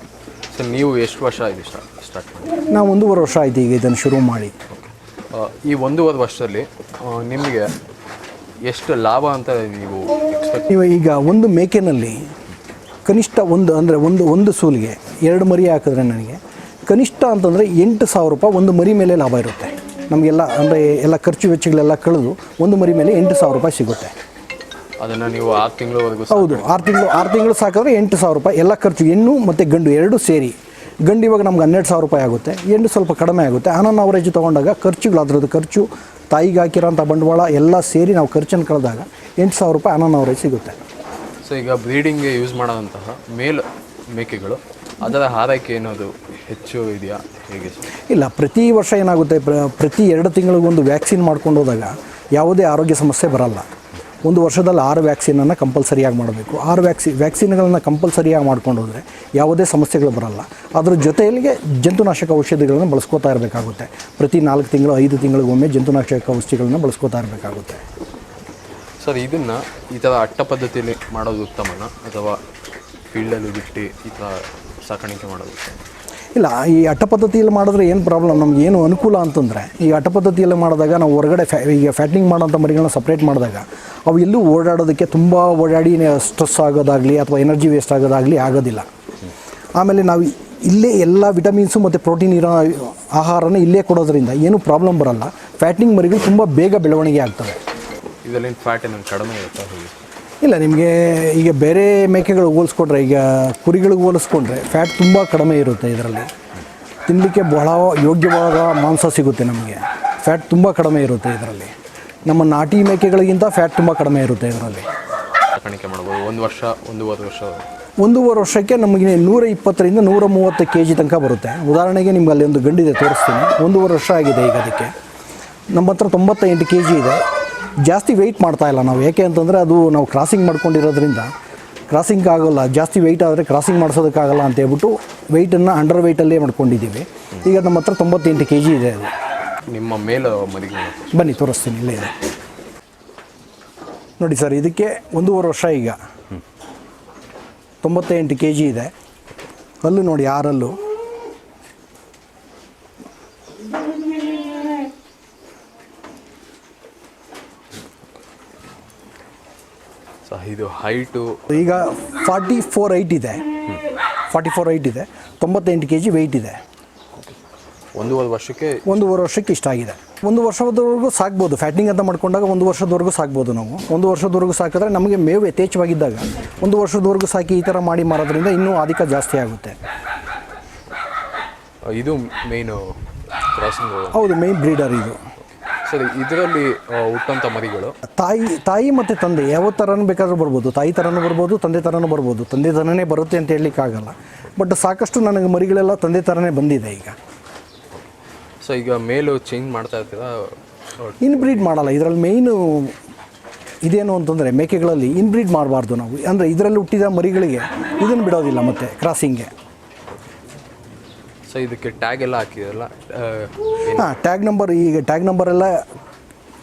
ಸರ್, ನೀವು ಎಷ್ಟು ವರ್ಷ ಆಯಿತು ಸ್ಟಾರ್ಟ್ ಮಾಡಿ? ನಾವು 1.5 ವರ್ಷ ಆಯಿತು ಈಗ ಇದನ್ನು ಶುರು ಮಾಡಿ. ಈ 1.5 ವರ್ಷದಲ್ಲಿ ನಿಮಗೆ ಎಷ್ಟು ಲಾಭ ಅಂತ ನೀವು ಎಕ್ಸ್ಪೆಕ್ಟ್? ನೀವು ಈಗ ಒಂದು ಮೇಕೆನಲ್ಲಿ ಕನಿಷ್ಠ ಒಂದು ಸೂಲಿಗೆ 2 ಮರಿ ಹಾಕಿದ್ರೆ ನನಗೆ ಕನಿಷ್ಠ ಅಂತಂದರೆ 8,000 ರೂಪಾಯಿ ಒಂದು ಮರಿ ಮೇಲೆ ಲಾಭ ಇರುತ್ತೆ ನಮಗೆಲ್ಲ. ಅಂದರೆ ಎಲ್ಲ ಖರ್ಚು ವೆಚ್ಚಗಳೆಲ್ಲ ಕಳೆದು ಒಂದು ಮರಿ ಮೇಲೆ 8,000 ರೂಪಾಯಿ ಸಿಗುತ್ತೆ. ಅದನ್ನು ನೀವು 6 ತಿಂಗಳವರೆಗೂ? ಹೌದು, 6 ತಿಂಗಳು ಸಾಕಿದ್ರೆ 8,000 ರೂಪಾಯಿ ಎಲ್ಲ ಖರ್ಚು, ಹೆಣ್ಣು ಮತ್ತು ಗಂಡು ಎರಡೂ ಸೇರಿ. ಗಂಡು ಇವಾಗ ನಮ್ಗೆ 12,000 ರೂಪಾಯಿ ಆಗುತ್ತೆ, ಹೆಣ್ಣು ಸ್ವಲ್ಪ ಕಡಿಮೆ ಆಗುತ್ತೆ. ಆನ್ ಅವರೇಜ್ ತೊಗೊಂಡಾಗ ಖರ್ಚುಗಳು ಅದರದ್ದು ಖರ್ಚು, ತಾಯಿಗೆ ಹಾಕಿರೋಂಥ ಬಂಡವಾಳ ಎಲ್ಲ ಸೇರಿ ನಾವು ಖರ್ಚನ್ನು ಕಳೆದಾಗ 8,000 ರೂಪಾಯಿ ಆನ್ ಅವರೇಜ್ ಸಿಗುತ್ತೆ. ಸೊ ಈಗ ಬ್ರೀಡಿಂಗ್ಗೆ ಯೂಸ್ ಮಾಡೋಂತಹ ಮೇಲ್ ಮೇಕೆಗಳು ಅದರ ಆರೈಕೆ ಏನೋದು ಹೆಚ್ಚು ಇದೆಯಾ, ಹೇಗೆ? ಇಲ್ಲ, ಪ್ರತಿ ವರ್ಷ ಏನಾಗುತ್ತೆ, ಪ್ರತಿ 2 ತಿಂಗಳಿಗೊಂದು ವ್ಯಾಕ್ಸಿನ್ ಮಾಡ್ಕೊಂಡು ಹೋದಾಗ ಯಾವುದೇ ಆರೋಗ್ಯ ಸಮಸ್ಯೆ ಬರಲ್ಲ. 1 ವರ್ಷದಲ್ಲಿ 6 ವ್ಯಾಕ್ಸಿನನ್ನು ಕಂಪಲ್ಸರಿಯಾಗಿ ಮಾಡಬೇಕು. 6 ವ್ಯಾಕ್ಸಿನ್ಗಳನ್ನು ಕಂಪಲ್ಸರಿಯಾಗಿ ಮಾಡ್ಕೊಂಡು ಹೋದರೆ ಯಾವುದೇ ಸಮಸ್ಯೆಗಳು ಬರಲ್ಲ. ಅದ್ರ ಜೊತೆಯಲ್ಲಿಗೆ ಜಂತುನಾಶಕ ಔಷಧಿಗಳನ್ನು ಬಳಸ್ಕೋತಾ ಇರಬೇಕಾಗುತ್ತೆ. ಪ್ರತಿ 4 ತಿಂಗಳು 5 ತಿಂಗಳಿಗೊಮ್ಮೆ ಜಂತುನಾಶಕ ಔಷಧಿಗಳನ್ನು ಬಳಸ್ಕೋತಾ ಇರಬೇಕಾಗುತ್ತೆ. ಸರ್, ಇದನ್ನು ಈ ಥರ ಅಟ್ಟ ಪದ್ಧತಿಯಲ್ಲಿ ಮಾಡೋದು ಉತ್ತಮನ ಅಥವಾ ಫೀಲ್ಡಲ್ಲಿ ಬಿಟ್ಟು ಈ ಥರ ಸಾಕಾಣಿಕೆ ಮಾಡೋದು? ಇಲ್ಲ, ಈ ಅಟ್ಟ ಪದ್ಧತಿಯಲ್ಲಿ ಮಾಡಿದ್ರೆ ಏನು ಪ್ರಾಬ್ಲಮ್, ನಮ್ಗೆ ಏನು ಅನುಕೂಲ ಅಂತಂದರೆ, ಈ ಅಟ್ಟ ಪದ್ಧತಿಯಲ್ಲಿ ಮಾಡಿದಾಗ ನಾವು ಹೊರಗಡೆ ಈಗ ಫ್ಯಾಟಿಂಗ್ ಮಾಡೋಂಥ ಮರಿಗಳನ್ನ ಸಪ್ರೇಟ್ ಮಾಡಿದಾಗ ಅವು ಎಲ್ಲೂ ಓಡಾಡೋದಕ್ಕೆ ತುಂಬ ಓಡಾಡಿ ಸ್ಟ್ರೆಸ್ ಆಗೋದಾಗಲಿ ಅಥವಾ ಎನರ್ಜಿ ವೇಸ್ಟ್ ಆಗೋದಾಗಲಿ ಆಗೋದಿಲ್ಲ. ಆಮೇಲೆ ನಾವು ಇಲ್ಲೇ ಎಲ್ಲ ವಿಟಮಿನ್ಸು ಮತ್ತು ಪ್ರೋಟೀನ್ ಇರೋ ಆಹಾರನ ಇಲ್ಲೇ ಕೊಡೋದ್ರಿಂದ ಏನೂ ಪ್ರಾಬ್ಲಮ್ ಬರಲ್ಲ. ಫ್ಯಾಟ್ನಿಂಗ್ ಮರಿಗಳು ತುಂಬ ಬೇಗ ಬೆಳವಣಿಗೆ ಆಗ್ತವೆ. ಇದರಲ್ಲಿ ಫ್ಯಾಟ್ ಏನು ಕಡಿಮೆ ಇರುತ್ತಾ ಹೇಗೆ? ಇಲ್ಲ, ನಿಮಗೆ ಈಗ ಬೇರೆ ಮೇಕೆಗಳು ಹೋಲಿಸ್ಕೊಂಡ್ರೆ, ಈಗ ಕುರಿಗಳಿಗೆ ಹೋಲಿಸ್ಕೊಂಡ್ರೆ ಫ್ಯಾಟ್ ತುಂಬ ಕಡಿಮೆ ಇರುತ್ತೆ. ಇದರಲ್ಲಿ ತಿನ್ನಲಿಕ್ಕೆ ಬಹಳ ಯೋಗ್ಯವಾದ ಮಾಂಸ ಸಿಗುತ್ತೆ ನಮಗೆ. ಫ್ಯಾಟ್ ತುಂಬ ಕಡಿಮೆ ಇರುತ್ತೆ ಇದರಲ್ಲಿ. ನಮ್ಮ ನಾಟಿ ಮೇಕೆಗಳಿಗಿಂತ ಫ್ಯಾಟ್ ತುಂಬ ಕಡಿಮೆ ಇರುತ್ತೆ ಇದರಲ್ಲಿ. ಸಾಕಾಣಿಕೆ ಮಾಡ್ಬೋದು. ಒಂದೂವರೆ ವರ್ಷಕ್ಕೆ ನಮಗೆ 120ರಿಂದ 130 kg ತನಕ ಬರುತ್ತೆ. ಉದಾಹರಣೆಗೆ ನಿಮ್ಗೆ ಅಲ್ಲಿ ಒಂದು ಗಂಡಿದೆ, ತೋರಿಸ್ತೀನಿ. 1.5 ವರ್ಷ ಆಗಿದೆ ಈಗ ಅದಕ್ಕೆ. ನಮ್ಮ ಹತ್ರ 98 kg ಇದೆ. ಜಾಸ್ತಿ ವೆಯ್ಟ್ ಮಾಡ್ತಾ ಇಲ್ಲ ನಾವು, ಯಾಕೆ ಅಂತಂದರೆ ಅದು ನಾವು ಕ್ರಾಸಿಂಗ್ ಮಾಡ್ಕೊಂಡಿರೋದ್ರಿಂದ ಕ್ರಾಸಿಂಗ್ ಆಗೋಲ್ಲ. ಜಾಸ್ತಿ ವೆಯ್ಟ್ ಆದರೆ ಕ್ರಾಸಿಂಗ್ ಮಾಡಿಸೋದಕ್ಕಾಗಲ್ಲ ಅಂತ ಹೇಳ್ಬಿಟ್ಟು ವೆಯ್ಟನ್ನು ಅಂಡರ್ ವೆಯ್ಟಲ್ಲೇ ಮಾಡ್ಕೊಂಡಿದ್ದೀವಿ. ಈಗ ನಮ್ಮ ಹತ್ರ 98 kg ಇದೆ ಅದು. ನಿಮ್ಮ ಮೇಲೆ ಮರಿಗಳು ಬನ್ನಿ ತೋರಿಸ್ತೀನಿ, ಇಲ್ಲೇ ಇದೆ ನೋಡಿ ಸರ್. ಇದಕ್ಕೆ 1.5 ವರ್ಷ ಈಗ. 98 kg ಇದೆ. ಹಲ್ಲು ನೋಡಿ, 6 ಹಲ್ಲು. ಇದು ಹೈಟು ಈಗ 44 ಹೈಟ್ ಇದೆ. 98 kg ವೆಯ್ಟ್ ಇದೆ. 1.5 ವರ್ಷಕ್ಕೆ ಇಷ್ಟ ಆಗಿದೆ. 1 ವರ್ಷದವರೆಗೂ ಸಾಕ್ಬೋದು. ಫ್ಯಾಟ್ನಿಂಗ್ ಅಂತ ಮಾಡ್ಕೊಂಡಾಗ 1 ವರ್ಷದವರೆಗೂ ಸಾಕ್ಬೋದು ನಾವು. 1 ವರ್ಷದವರೆಗೂ ಸಾಕಿದ್ರೆ ನಮಗೆ ಮೇವು ಯಥೇಚ್ಛವಾಗಿದ್ದಾಗ 1 ವರ್ಷದವರೆಗೂ ಸಾಕಿ ಈ ಥರ ಮಾಡಿ ಮಾರೋದ್ರಿಂದ ಇನ್ನೂ ಅಧಿಕ ಜಾಸ್ತಿ ಆಗುತ್ತೆ. ಇದು ಮೇಯ್ನು ಕ್ರಾಸಿಂಗ್. ಹೌದು, ಮೇಯ್ನ್ ಬ್ರೀಡರ್ ಇದು. ಸರಿ, ಇದರಲ್ಲಿ ಹುಟ್ಟಂಥ ಮರಿಗಳು ತಾಯಿ ಮತ್ತು ತಂದೆ ಯಾವ ಥರನೂ ಬೇಕಾದರೂ ಬರ್ಬೋದು. ತಾಯಿ ಥರನೂ ಬರ್ಬೋದು, ತಂದೆ ಥರನೂ ಬರ್ಬೋದು. ತಂದೆ ಥರನೇ ಬರುತ್ತೆ ಅಂತ ಹೇಳಲಿಕ್ಕಾಗಲ್ಲ. ಬಟ್ ಸಾಕಷ್ಟು ನನಗೆ ಮರಿಗಳೆಲ್ಲ ತಂದೆ ಥರನೇ ಬಂದಿದೆ ಈಗ. ಸೊ ಈಗ ಮೇಲು ಚೇಂಜ್ ಮಾಡ್ತಾ ಇರ್ತೀರಾ? ಇನ್ಬ್ರೀಡ್ ಮಾಡಲ್ಲ. ಇದರಲ್ಲಿ ಮೇಯ್ನು ಇದೇನು ಅಂತಂದರೆ, ಮೇಕೆಗಳಲ್ಲಿ ಇನ್ಬ್ರೀಡ್ ಮಾಡಬಾರ್ದು ನಾವು. ಅಂದರೆ ಇದರಲ್ಲಿ ಹುಟ್ಟಿದ ಮರಿಗಳಿಗೆ ಇದನ್ನು ಬಿಡೋದಿಲ್ಲ ಮತ್ತು ಕ್ರಾಸಿಂಗ್ಗೆ. ಸೊ ಇದಕ್ಕೆ ಟ್ಯಾಗ್ ಎಲ್ಲ ಹಾಕಿದಲ್ಲ? ಹಾಂ, ಟ್ಯಾಗ್ ನಂಬರ್ ಎಲ್ಲ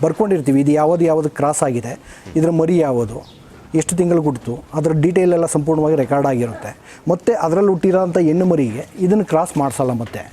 ಬರ್ಕೊಂಡಿರ್ತೀವಿ. ಇದು ಯಾವುದು ಕ್ರಾಸ್ ಆಗಿದೆ, ಇದರ ಮರಿ ಯಾವುದು, ಎಷ್ಟು ತಿಂಗಳು ಹುಟ್ಟಿತು, ಅದರ ಡೀಟೇಲ್ ಎಲ್ಲ ಸಂಪೂರ್ಣವಾಗಿ ರೆಕಾರ್ಡ್ ಆಗಿರುತ್ತೆ. ಮತ್ತು ಅದರಲ್ಲಿ ಹುಟ್ಟಿರೋಂಥ ಹೆಣ್ಣು ಮರಿಗೆ ಇದನ್ನು ಕ್ರಾಸ್ ಮಾಡಿಸಲ್ಲ ಮತ್ತೆ.